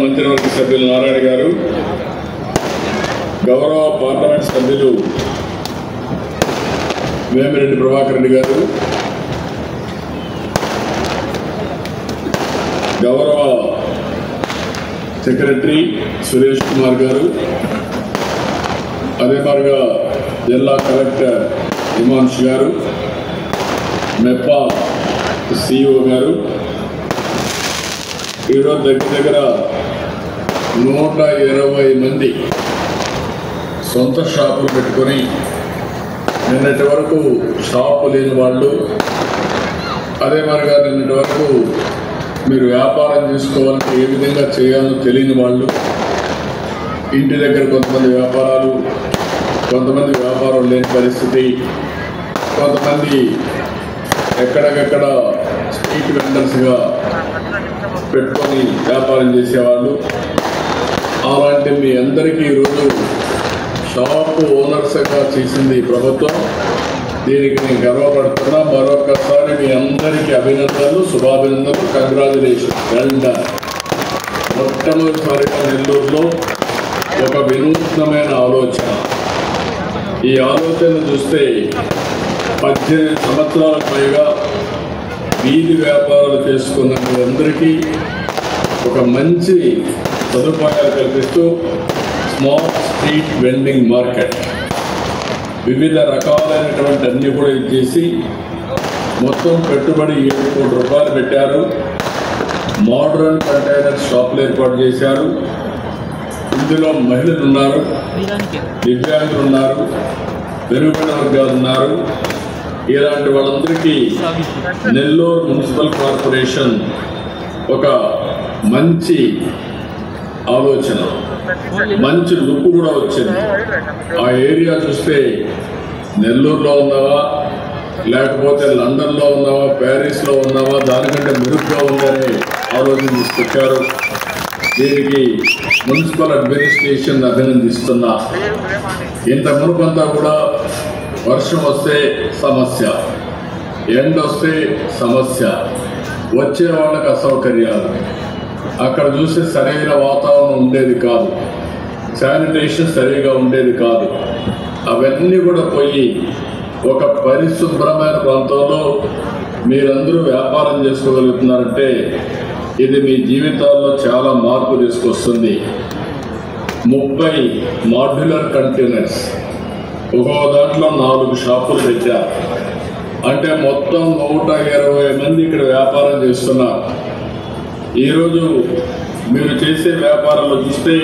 మంత్రివర్గ సభ్యులు నారాయణ గారు, గౌరవ పార్లమెంట్ సభ్యులు వేమిరెడ్డి ప్రభాకర్ రెడ్డి గారు, గౌరవ సెక్రటరీ సురేష్ కుమార్ గారు, అదే మాదిరిగా జిల్లా కలెక్టర్ హిమాంష్ గారు, మెప్పా సిఇఓ గారు, ఈరోజు దగ్గర 120 మంది సొంత షాపులు పెట్టుకొని నిన్నటి వరకు షాపు లేని వాళ్ళు, అదే మాదిరిగా నిన్నటి వరకు మీరు వ్యాపారం చేసుకోవాలంటే ఏ విధంగా చేయాలో తెలియని వాళ్ళు, ఇంటి దగ్గర కొంతమంది వ్యాపారాలు, కొంతమంది వ్యాపారం లేని పరిస్థితి, కొంతమంది ఎక్కడికెక్కడ స్ట్రీట్ వెండర్స్గా పెట్టుకొని వ్యాపారం చేసేవాళ్ళు, అలాంటి మీ అందరికీ ఈరోజు షాపు ఓనర్స్గా చేసింది ప్రభుత్వం. దీనికి నేను గర్వపడుతున్నా. మరొకసారి మీ అందరికీ అభినందనలు, శుభాభినందనలు, కంగ్రాచులేషన్. మొట్టమొదటిసారిగా నెల్లూరులో ఒక వినూత్నమైన ఆలోచన. ఈ ఆలోచన చూస్తే 18 సంవత్సరాలకు పైగా వీధి వ్యాపారాలు చేసుకున్న మీ అందరికీ ఒక మంచి సదుపాయాలు కల్పిస్తూ స్మాల్ స్ట్రీట్ వెండింగ్ మార్కెట్ వివిధ రకాలైనటువంటి అన్ని కూడా ఇచ్చేసి మొత్తం పెట్టుబడి 7 కోట్ల రూపాయలు పెట్టారు. మోడర్న్ కంటైనర్ షాపులు ఏర్పాటు చేశారు. ఇందులో మహిళలు ఉన్నారు, దివ్యాంగులు ఉన్నారు, వెనుకబడిన వర్గాలు ఉన్నారు. ఇలాంటి వాళ్ళందరికీ నెల్లూరు మున్సిపల్ కార్పొరేషన్ ఒక మంచి ఆలోచన, మంచి లుక్ కూడా వచ్చింది. ఆ ఏరియా చూస్తే నెల్లూరులో ఉన్నావా, లేకపోతే లండన్లో ఉన్నావా, ప్యారిస్లో ఉన్నావా, దానికంటే మెరుగ్గా ఉందని ఆలోచన తీసుకొచ్చారు. దీనికి మున్సిపల్ అడ్మినిస్ట్రేషన్ అభినందిస్తున్నా. ఇంత మునుపంతా కూడా వర్షం వస్తే సమస్య, ఎండ వస్తే సమస్య, వచ్చే వాళ్ళకి అసౌకర్యాలు, అక్కడ చూస్తే సరైన వాతావరణం ఉండేది కాదు, శానిటేషన్ సరిగా ఉండేది కాదు. అవన్నీ కూడా పోయి ఒక పరిశుభ్రమైన ప్రాంతంలో మీరందరూ వ్యాపారం చేసుకోగలుగుతున్నారంటే ఇది మీ జీవితాల్లో చాలా మార్పు తీసుకొస్తుంది. 30 మాడ్యులర్ కంటైనర్స్, ఒక్కో దాంట్లో 4 షాపులు పెట్టారు. అంటే మొత్తం 120 మంది ఇక్కడ వ్యాపారం చేస్తున్నారు. ఈరోజు మీరు చేసే వ్యాపారంలో చూస్తే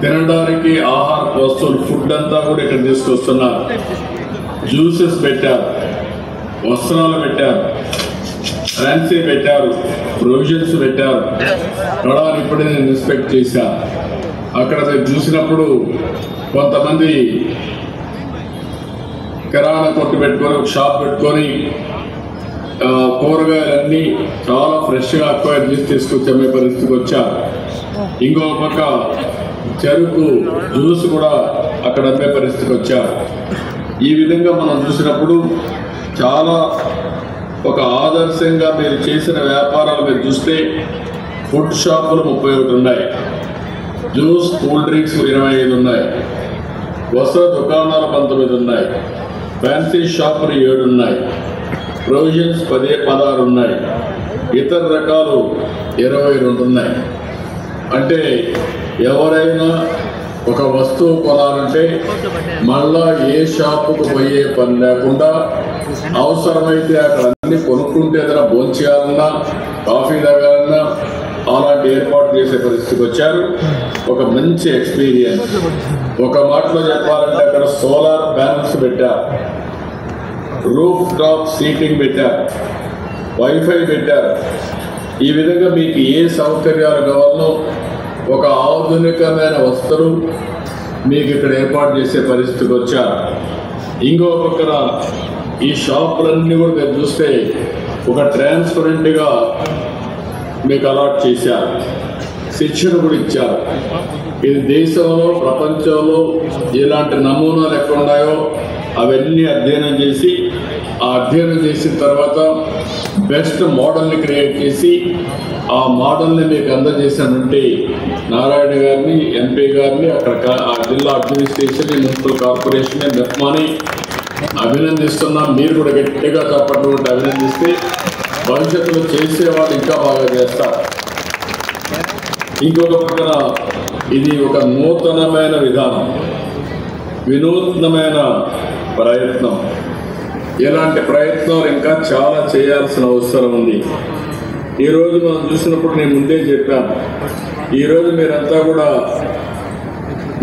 తినడానికి ఆహార వస్తువులు, ఫుడ్ అంతా కూడా ఇక్కడ తీసుకొస్తున్నారు. జ్యూసెస్ పెట్టారు, వస్త్రాలు పెట్టారు, ఫ్యాన్సీ పెట్టారు, ప్రొవిజన్స్ పెట్టారు. కడాలు ఇప్పుడే నేను ఇన్స్పెక్ట్ చేశాను. అక్కడ చూసినప్పుడు కొంతమంది కిరాణా కొట్టు పెట్టుకొని ఒక షాప్ పెట్టుకొని కూరగాయలన్నీ చాలా ఫ్రెష్గా అక్వైర్ చేసి తీసుకొచ్చే పరిస్థితికి వచ్చారు. ఇంకో పక్క చెరుకు జ్యూస్ కూడా అక్కడ అమ్మే పరిస్థితికి వచ్చారు. ఈ విధంగా మనం చూసినప్పుడు చాలా ఒక ఆదర్శంగా మీరు చేసిన వ్యాపారాలు మీరు చూస్తే ఫుడ్ షాపులు 31 ఉన్నాయి, జ్యూస్ కూల్ డ్రింక్స్ 25 ఉన్నాయి, వస్త్ర దుకాణాలు 19 ఉన్నాయి, ఫ్యాన్సీ షాపులు 7 ఉన్నాయి, ప్రొవిజన్స్ 16 ఉన్నాయి, ఇతర రకాలు 22 ఉన్నాయి. అంటే ఎవరైనా ఒక వస్తువు కొనాలంటే మళ్ళా ఏ షాపుకు పోయే పని లేకుండా అవసరమైతే అక్కడ అన్ని కొనుక్కుంటే ఏదైనా భోంచేయాలన్నా, కాఫీ తాగాలన్నా అలాంటి ఏర్పాటు చేసే పరిస్థితికి వచ్చారు. ఒక మంచి ఎక్స్పీరియన్స్. ఒక మాటలో చెప్పాలంటే అక్కడ సోలార్ ప్యానల్స్ పెట్టారు, రూఫ్ టాప్ సీటింగ్ పెట్టారు, వైఫై పెట్టారు. ఈ విధంగా మీకు ఏ సౌకర్యాలు కావాలో ఒక ఆధునికమైన వస్తువులు మీకు ఇక్కడ ఏర్పాటు చేసే పరిస్థితికి వచ్చారు. ఇంకో పక్కన ఈ షాపులన్నీ కూడా మీరు చూస్తే ఒక ట్రాన్స్పరెంట్గా మీకు అలాట్ చేశారు, శిక్షణ కూడా ఇచ్చారు. ఇది దేశంలో, ప్రపంచంలో ఇలాంటి నమూనాలు ఎక్కడ ఉన్నాయో అవన్నీ అధ్యయనం చేసి, ఆ అధ్యయనం చేసిన తర్వాత బెస్ట్ మోడల్ని క్రియేట్ చేసి ఆ మోడల్ని మీకు అందజేశానంటే నారాయణ గారిని, ఎంపీ గారిని, అక్కడ ఆ జిల్లా అడ్మినిస్ట్రేషన్, మున్సిపల్ కార్పొరేషన్, మెప్మాని అభినందిస్తున్నాం. మీరు కూడా గట్టిగా చప్పట్లు ఉంటే అభినందిస్తే భవిష్యత్తులో చేసేవాళ్ళు ఇంకా బాగా చేస్తారు. ఇంకొక పక్కన ఇది ఒక నూతనమైన విధానం, వినూత్నమైన ప్రయత్నం. ఇలాంటి ప్రయత్నాలు ఇంకా చాలా చేయాల్సిన అవసరం ఉంది. ఈరోజు మనం చూసినప్పుడు నేను ముందే చెప్పాను, ఈరోజు మీరంతా కూడా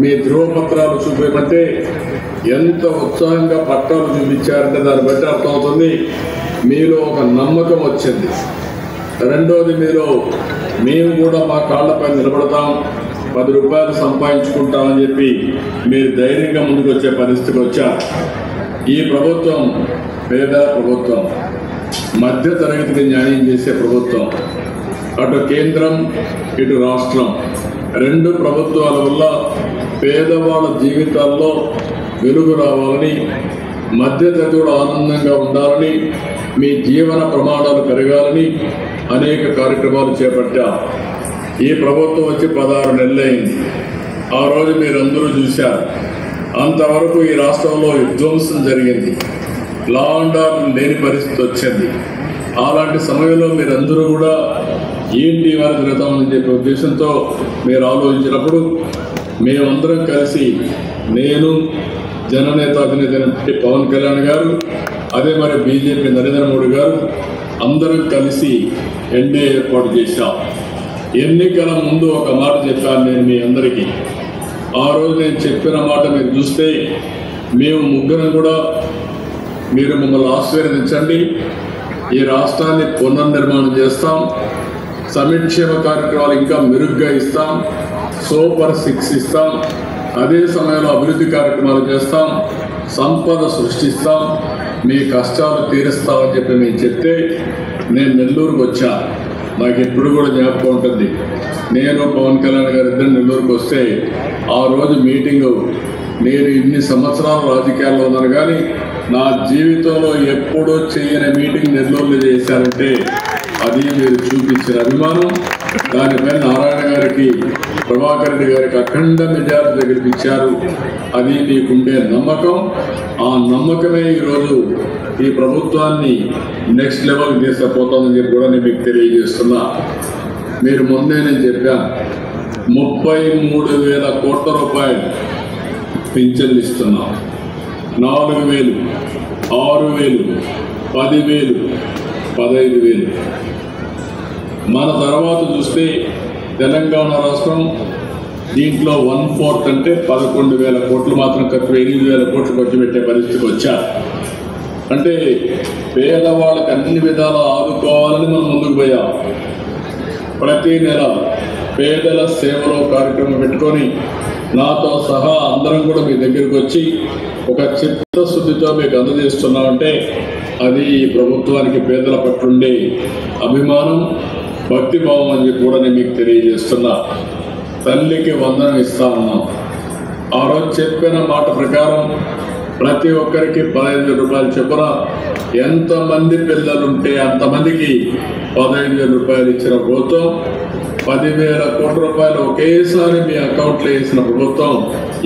మీ ధ్రువపత్రాలు చూపేమంటే ఎంత ఉత్సాహంగా పట్టాలు చూపించారంటే దాన్ని బట్టి అర్థమవుతుంది మీలో ఒక నమ్మకం వచ్చింది. రెండోది, మీలో మేము కూడా మా కాళ్ళపై నిలబడతాం, 10 రూపాయలు సంపాదించుకుంటామని చెప్పి మీరు ధైర్యంగా ముందుకు వచ్చే పరిస్థితికి వచ్చారు. ఈ ప్రభుత్వం పేద ప్రభుత్వం, మధ్య తరగతికి న్యాయం చేసే ప్రభుత్వం. అటు కేంద్రం, ఇటు రాష్ట్రం, 2 ప్రభుత్వాల వల్ల పేదవాళ్ళ జీవితాల్లో వెలుగు రావాలని, మధ్య తరగతి ఆనందంగా ఉండాలని, మీ జీవన ప్రమాణాలు పెరగాలని అనేక కార్యక్రమాలు చేపట్టారు. ఈ ప్రభుత్వం వచ్చి 16 నెలలైంది. ఆ రోజు మీరందరూ చూశారు, అంతవరకు ఈ రాష్ట్రంలో విధ్వంసం జరిగింది, లా అండ్ ఆర్డర్ లేని పరిస్థితి వచ్చింది. అలాంటి సమయంలో మీరందరూ కూడా ఏంటి వారి తిరుగుతామని చెప్పే ఉద్దేశంతో మీరు ఆలోచించినప్పుడు మేమందరం కలిసి, నేను, జననేత అధినేత పవన్ కళ్యాణ్ గారు, అదే మరి బీజేపీ నరేంద్ర మోడీ గారు అందరం కలిసి ఎన్డీఏ ఏర్పాటు చేశాం. ఎన్నికల ముందు ఒక మాట చెప్పాను నేను మీ అందరికీ. ఆ రోజు నేను చెప్పిన మాట మీరు చూస్తే, మేము ముగ్గురం కూడా మీరు మమ్మల్ని ఆశీర్వదించండి, ఈ రాష్ట్రాన్ని పునర్నిర్మాణం చేస్తాం, సంక్షేమ కార్యక్రమాలు ఇంకా మెరుగ్గా ఇస్తాం, సూపర్ 6 ఇస్తాం, అదే సమయంలో అభివృద్ధి కార్యక్రమాలు చేస్తాం, సంపద సృష్టిస్తాం, మీ కష్టాలు తీరుస్తామని చెప్పి మేము చెప్తే నేను నెల్లూరుకు వచ్చా. నాకు ఎప్పుడు కూడా జ్ఞాపకం ఉంటుంది, నేను పవన్ కళ్యాణ్ గారు ఇద్దరు నెల్లూరుకు వస్తే ఆ రోజు మీటింగు, నేను ఇన్ని సంవత్సరాలు రాజకీయాల్లో ఉన్నాను కానీ నా జీవితంలో ఎప్పుడూ చేయని మీటింగ్ నెల్లూరులో చేశారంటే అది మీరు చూపించిన అభిమానం. దానిపైన నారాయణ గారికి, ప్రభాకర్ రెడ్డి గారికి అఖండ మెజారిటీ దగ్గరికి ఇచ్చారు. అది మీకుండే నమ్మకం. ఆ నమ్మకమే ఈరోజు ఈ ప్రభుత్వాన్ని నెక్స్ట్ లెవెల్ తీసుకుపోతామని చెప్పి కూడా నేను మీకు తెలియజేస్తున్నా. మీరు ముందే నేను చెప్పాను, 33,000 కోట్ల రూపాయలు పింఛన్లు ఇస్తున్నాం. 4,000, 6,000, 10,000, 15,000. మన తర్వాత చూస్తే తెలంగాణ రాష్ట్రం దీంట్లో 1/4 అంటే 11,000 కోట్లు మాత్రం ఖర్చు, 8,000 కోట్లు ఖర్చు పెట్టే పరిస్థితికి వచ్చారు. అంటే పేదవాళ్ళకి అన్ని విధాలా ఆదుకోవాలని మనం ముందుకు పోయాం. ప్రతి నెల పేదల సేవలో కార్యక్రమం పెట్టుకొని నాతో సహా అందరం కూడా మీ దగ్గరికి వచ్చి ఒక చిత్తశుద్ధితో మీకు అందజేస్తున్నామంటే అది ఈ ప్రభుత్వానికి పేదల పట్లుండే అభిమానం, భక్తిభావం అని చెప్పి కూడా నేను మీకు తెలియజేస్తున్నా. తల్లికి వందనం ఇస్తా ఉన్నాం. ఆ రోజు చెప్పిన మాట ప్రకారం ప్రతి ఒక్కరికి 15,000 రూపాయలు చొప్పున, ఎంతమంది పిల్లలుంటే అంతమందికి 15,000 రూపాయలు ఇచ్చిన ప్రభుత్వం, 10,000 కోట్ల రూపాయలు ఒకేసారి మీ అకౌంట్లో వేసిన ప్రభుత్వం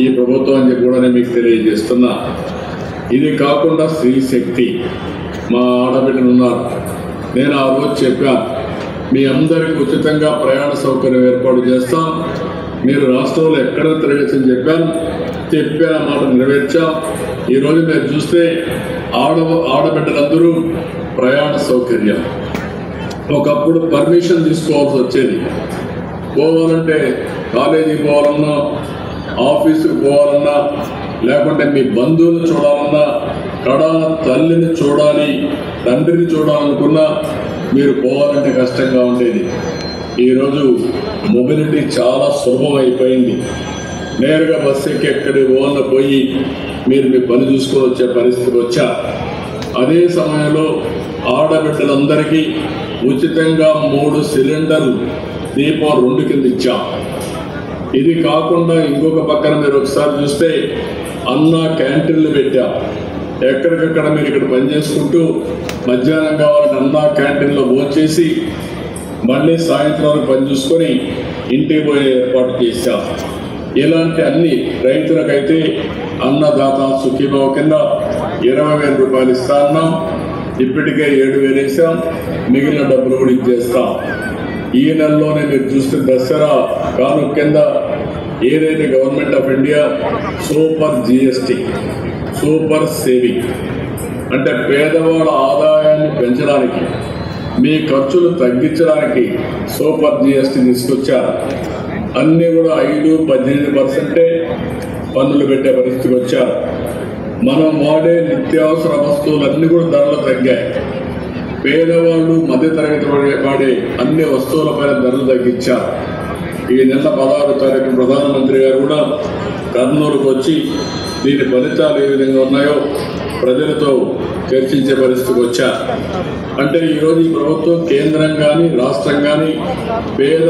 ఈ ప్రభుత్వం అని చెప్పి కూడా నేను మీకు తెలియజేస్తున్నా. ఇది కాకుండా స్త్రీ శక్తి, మా ఆడబిడ్డలు ఉన్నారు. నేను ఆ రోజు చెప్పాను, మీ అందరికీ ఉచితంగా ప్రయాణ సౌకర్యం ఏర్పాటు చేస్తాం, మీరు రాష్ట్రంలో ఎక్కడ తిరగచ్చని చెప్పాను. చెప్పిన మాట నెరవేర్చాం. ఈరోజు మీరు చూస్తే ఆడబిడ్డలందరూ ప్రయాణ సౌకర్యం. ఒకప్పుడు పర్మిషన్ తీసుకోవాల్సి వచ్చేది, పోవాలంటే కాలేజీకి పోవాలన్నా, ఆఫీసుకు పోవాలన్నా, లేకుంటే మీ బంధువులను చూడాలన్నా, కడాన తల్లిని చూడాలి, తండ్రిని చూడాలనుకున్నా మీరు పోవాలంటే కష్టంగా ఉండేది. ఈరోజు మొబిలిటీ చాలా సులభం అయిపోయింది. నేరుగా బస్సు ఎక్కి ఎక్కడి ఓన్లో పోయి మీరు మీ పని చూసుకొని వచ్చే పరిస్థితికి వచ్చా. అదే సమయంలో ఆడబిడ్డలందరికీ ఉచితంగా 3 సిలిండర్లు దీపం 2 కింద ఇచ్చాం. ఇది కాకుండా ఇంకొక పక్కన మీరు ఒకసారి చూస్తే అన్న క్యాంటీన్లు పెట్టాం. ఎక్కడికక్కడ మీరు ఇక్కడ పనిచేసుకుంటూ మధ్యాహ్నం కావాలని అన్నా క్యాంటీన్లో భోంచేసి మళ్ళీ సాయంత్రం వరకు పని చూసుకొని ఇంటికి పోయే ఏర్పాటు చేశాం. ఇలాంటి అన్ని రైతులకైతే అన్నదాత సుఖీభావ కింద 20,000 రూపాయలు ఇస్తా ఉన్నాం. ఇప్పటికే 7,000 వేసాం. మిగిలిన డబ్బులు కూడా ఇచ్చేస్తాం. ఈ నెలలోనే మీరు చూస్తే దసరా కానుక కింద ఏదైతే government of India super GST super saving అంటే పేదవాళ్ళ ఆదాయాన్ని పెంచడానికి మీ ఖర్చులు తగ్గించడానికి సూపర్ GST తీసుకొచ్చారు. అన్నీ కూడా 5-18% పన్నులు పెట్టే పరిస్థితికి వచ్చారు. మనం వాడే నిత్యావసర వస్తువులన్నీ కూడా ధరలు తగ్గాయి. పేదవాళ్ళు మధ్యతరగతి వాడే అన్ని వస్తువులపైన ధరలు తగ్గించారు. ఈ నెల 16వ తారీఖు ప్రధానమంత్రి గారు కూడా కర్నూలుకు వచ్చి దీని ఫలితాలు ఏ విధంగా ఉన్నాయో ప్రజలతో చర్చించే పరిస్థితికి వచ్చారు. అంటే ఈరోజు ఈ ప్రభుత్వం కేంద్రం కానీ రాష్ట్రం కానీ పేద